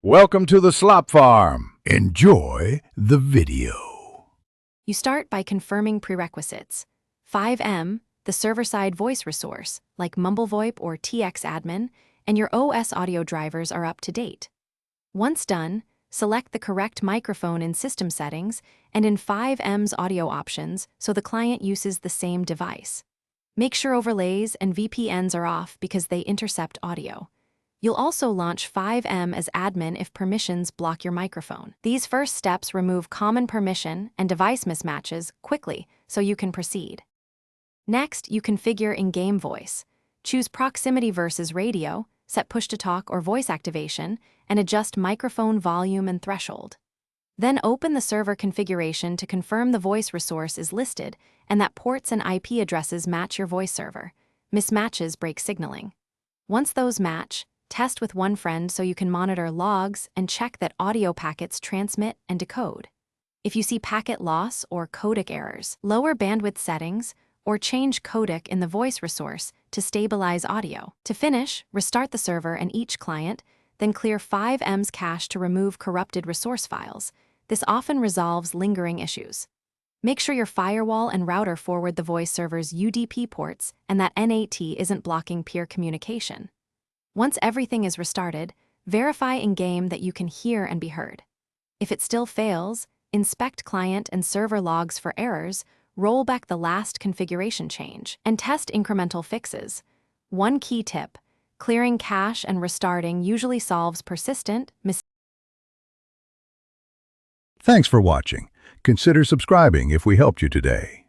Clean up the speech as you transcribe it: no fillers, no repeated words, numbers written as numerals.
Welcome to the Slop Farm. Enjoy the video. You start by confirming prerequisites. Fivem, the server-side voice resource, like MumbleVoIP or TXAdmin, and your OS audio drivers are up to date. Once done, select the correct microphone in System Settings and in Fivem's audio options so the client uses the same device. Make sure overlays and VPNs are off because they intercept audio. You'll also launch Fivem as admin if permissions block your microphone. These first steps remove common permission and device mismatches quickly so you can proceed. Next, you configure in-game voice. Choose proximity versus radio, set push-to-talk or voice activation, and adjust microphone volume and threshold. Then open the server configuration to confirm the voice resource is listed and that ports and IP addresses match your voice server. Mismatches break signaling. Once those match, test with one friend so you can monitor logs and check that audio packets transmit and decode. If you see packet loss or codec errors, lower bandwidth settings or change codec in the voice resource to stabilize audio. To finish, restart the server and each client, then clear Fivem's cache to remove corrupted resource files. This often resolves lingering issues. Make sure your firewall and router forward the voice server's UDP ports and that NAT isn't blocking peer communication. Once everything is restarted, verify in-game that you can hear and be heard. If it still fails, inspect client and server logs for errors, roll back the last configuration change, and test incremental fixes. One key tip: clearing cache and restarting usually solves persistent mistakes. Thanks for watching. Consider subscribing if we helped you today.